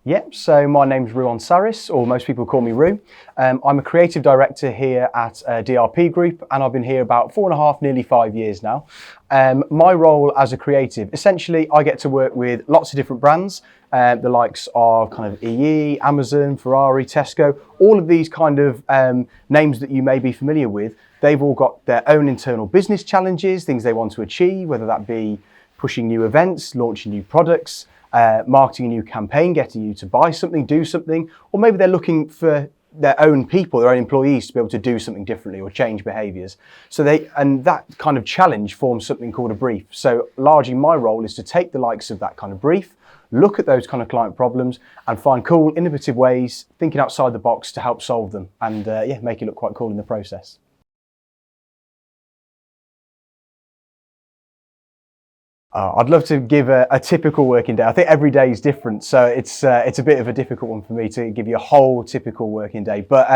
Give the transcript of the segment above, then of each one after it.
Yep, so my name's Ruan, or most people call me Ru. I'm a creative director here at DRP Group, and I've been here about 4.5, nearly 5 years now. My role as a creative, essentially I get to work with lots of different brands, the likes of kind of EE, Amazon, Ferrari, Tesco, all of these kind of names that you may be familiar with. They've all got their own internal business challenges, things they want to achieve, whether that be pushing new events, launching new products, marketing a new campaign, getting you to buy something, do something, or maybe they're looking for their own people, their own employees to be able to do something differently or change behaviours. And that kind of challenge forms something called a brief. So largely my role is to take the likes of that kind of brief, look at those kind of client problems and find cool, innovative ways, thinking outside the box to help solve them and make it look quite cool in the process. I'd love to give a typical working day. I think every day is different, so it's a bit of a difficult one for me to give you a whole typical working day. But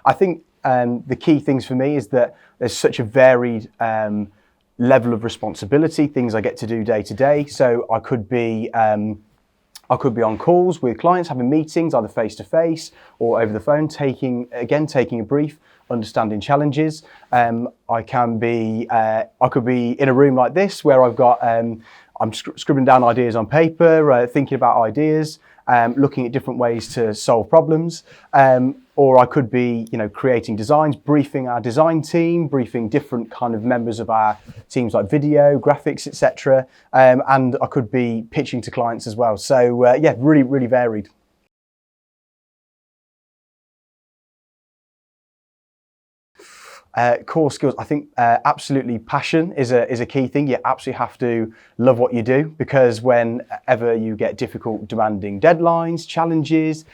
I think the key things for me is that there's such a varied level of responsibility, things I get to do day to day. So I could be on calls with clients, having meetings, either face to face or over the phone, taking a brief, understanding challenges. I could be in a room like this where I've got, I'm scribbling down ideas on paper, thinking about ideas, looking at different ways to solve problems. Or I could be, creating designs, briefing our design team, briefing different kind of members of our teams like video, graphics, etc. And I could be pitching to clients as well. So really, really varied. Core skills, I think absolutely passion is a key thing. You absolutely have to love what you do, because whenever you get difficult, demanding deadlines, challenges,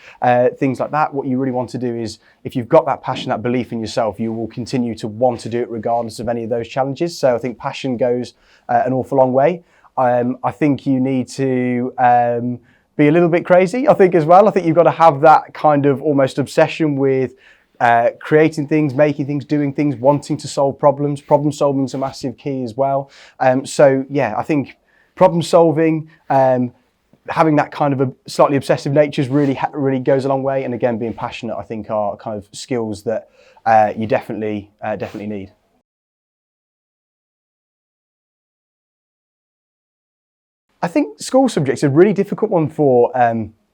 things like that, what you really want to do is, if you've got that passion, that belief in yourself, you will continue to want to do it regardless of any of those challenges. So I think passion goes an awful long way. I think you need to be a little bit crazy, I think, as well. I think you've got to have that kind of almost obsession with creating things, making things, doing things, wanting to solve problems. Problem solving is a massive key as well. I think problem solving, having that kind of a slightly obsessive nature really goes a long way. And again, being passionate, I think, are kind of skills that you definitely need. I think school subjects are a really difficult one for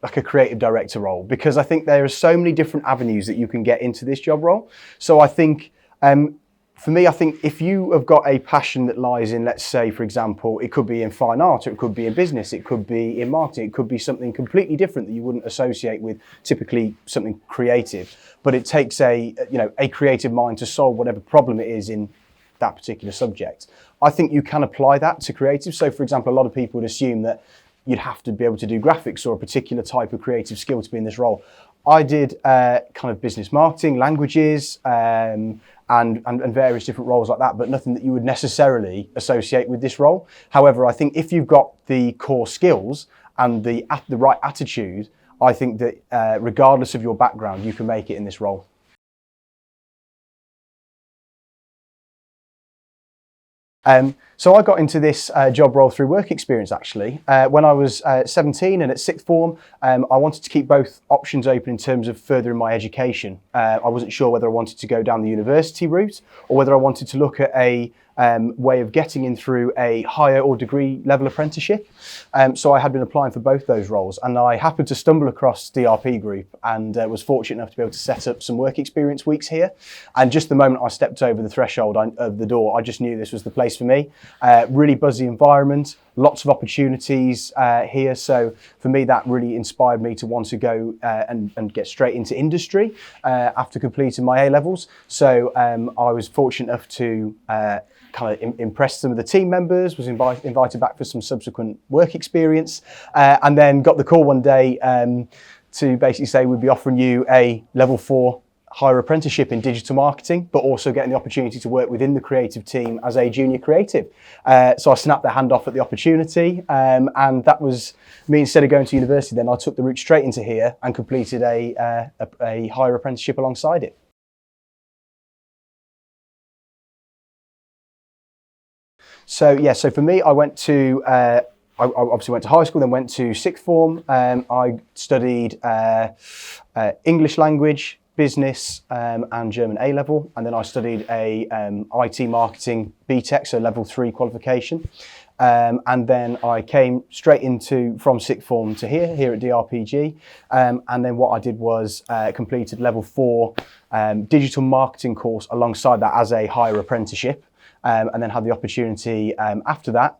like a creative director role, because I think there are so many different avenues that you can get into this job role. So I think, for me, I think if you have got a passion that lies in, let's say, for example, it could be in fine art, or it could be in business, it could be in marketing, it could be something completely different that you wouldn't associate with typically something creative, but it takes a creative mind to solve whatever problem it is in that particular subject. I think you can apply that to creative. So for example, a lot of people would assume that you'd have to be able to do graphics or a particular type of creative skill to be in this role. I did kind of business marketing, languages, and various different roles like that, but nothing that you would necessarily associate with this role. However, I think if you've got the core skills and the right attitude, I think that regardless of your background, you can make it in this role. So I got into this job role through work experience, actually. When I was 17 and at sixth form, I wanted to keep both options open in terms of furthering my education. I wasn't sure whether I wanted to go down the university route or whether I wanted to look at a way of getting in through a higher or degree level apprenticeship. So I had been applying for both those roles, and I happened to stumble across DRP Group and was fortunate enough to be able to set up some work experience weeks here. And just the moment I stepped over the threshold of the door, I just knew this was the place for me. Really buzzy environment, lots of opportunities here. So for me, that really inspired me to want to go and get straight into industry after completing my A-levels. So I was fortunate enough to kind of impressed some of the team members, was invited back for some subsequent work experience, and then got the call one day to basically say we'd be offering you a level 4 higher apprenticeship in digital marketing, but also getting the opportunity to work within the creative team as a junior creative. So I snapped the hand off at the opportunity, and that was me. Instead of going to university, then I took the route straight into here and completed a higher apprenticeship alongside it. So for me, I went to I obviously went to high school, then went to sixth form. I studied English language, business, and German A level, and then I studied a IT marketing BTEC, so level 3 qualification. And then I came straight from sixth form to here at DRPG. And then what I did was completed level 4 digital marketing course alongside that as a higher apprenticeship. And then had the opportunity after that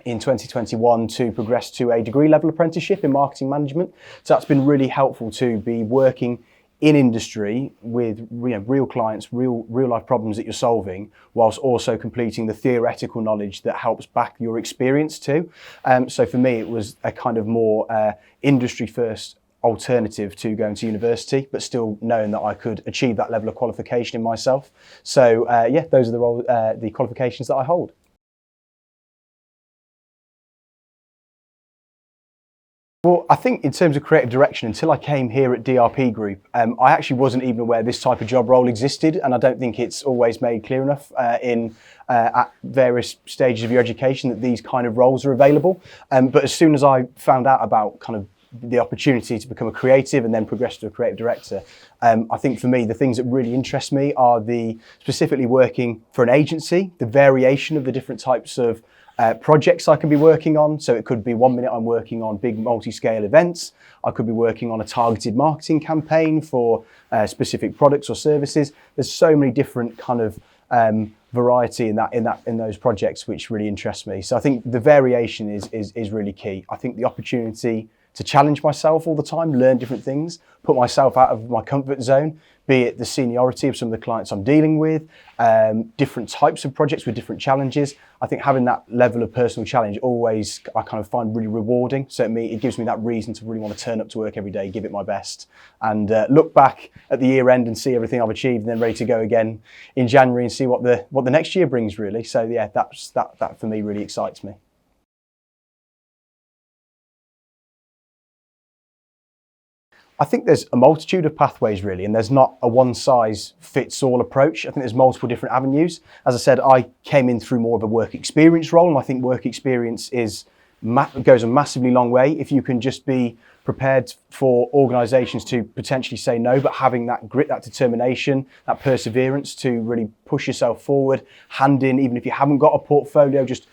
in 2021 to progress to a degree level apprenticeship in marketing management. So that's been really helpful to be working in industry with real clients, real life problems that you're solving, whilst also completing the theoretical knowledge that helps back your experience too. So for me, it was a kind of more industry first alternative to going to university, but still knowing that I could achieve that level of qualification in myself. So yeah, those are the qualifications that I hold. Well, I think in terms of creative direction, until I came here at DRP Group, I actually wasn't even aware this type of job role existed, and I don't think it's always made clear enough at various stages of your education that these kind of roles are available. But as soon as I found out about kind of the opportunity to become a creative and then progress to a creative director, I think for me, the things that really interest me are specifically working for an agency, the variation of the different types of projects I can be working on. So it could be 1 minute I'm working on big multi-scale events. I could be working on a targeted marketing campaign for specific products or services. There's so many different kind of variety in those projects which really interest me. So I think the variation is really key. I think the opportunity to challenge myself all the time, learn different things, put myself out of my comfort zone, be it the seniority of some of the clients I'm dealing with, different types of projects with different challenges. I think having that level of personal challenge I kind of find really rewarding. So it gives me that reason to really want to turn up to work every day, give it my best, and look back at the year end and see everything I've achieved, and then ready to go again in January and see what the next year brings really. So yeah, that for me really excites me. I think there's a multitude of pathways really, and there's not a one-size-fits-all approach. I think there's multiple different avenues. As I said, I came in through more of a work experience role, and I think work experience goes a massively long way. If you can just be prepared for organisations to potentially say no, but having that grit, that determination, that perseverance to really push yourself forward, hand in, even if you haven't got a portfolio, just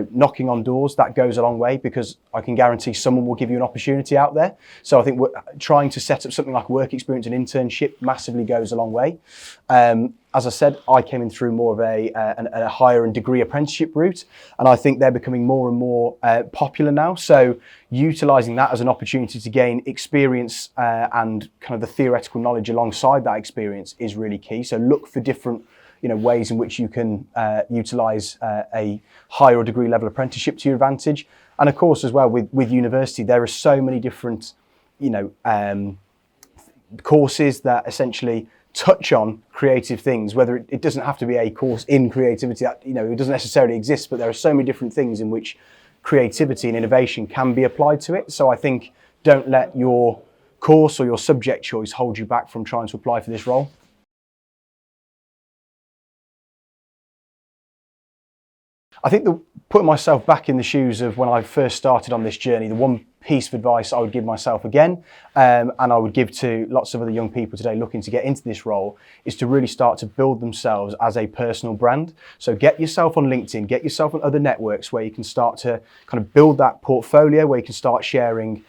knocking on doors, that goes a long way, because I can guarantee someone will give you an opportunity out there. So I think trying to set up something like work experience and internship massively goes a long way. As I said, I came in through more of a higher and degree apprenticeship route, and I think they're becoming more and more popular now. So utilising that as an opportunity to gain experience and kind of the theoretical knowledge alongside that experience is really key. So look for different ways in which you can utilise a higher or degree level apprenticeship to your advantage. And of course, as well, with university, there are so many different, courses that essentially touch on creative things, whether it doesn't have to be a course in creativity, that, it doesn't necessarily exist, but there are so many different things in which creativity and innovation can be applied to it. So I think don't let your course or your subject choice hold you back from trying to apply for this role. I think putting myself back in the shoes of when I first started on this journey, the one piece of advice I would give myself again, and I would give to lots of other young people today looking to get into this role, is to really start to build themselves as a personal brand. So get yourself on LinkedIn, get yourself on other networks where you can start to kind of build that portfolio, where you can start sharing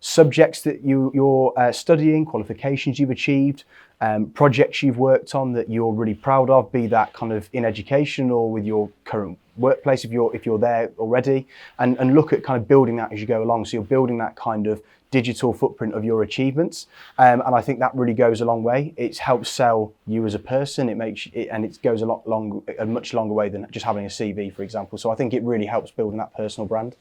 subjects that you're studying, qualifications you've achieved, projects you've worked on that you're really proud of, be that kind of in education or with your current workplace if you're there already, and look at kind of building that as you go along. So you're building that kind of digital footprint of your achievements, and I think that really goes a long way. It helps sell you as a person. It goes a much longer way than just having a CV, for example. So I think it really helps building that personal brand.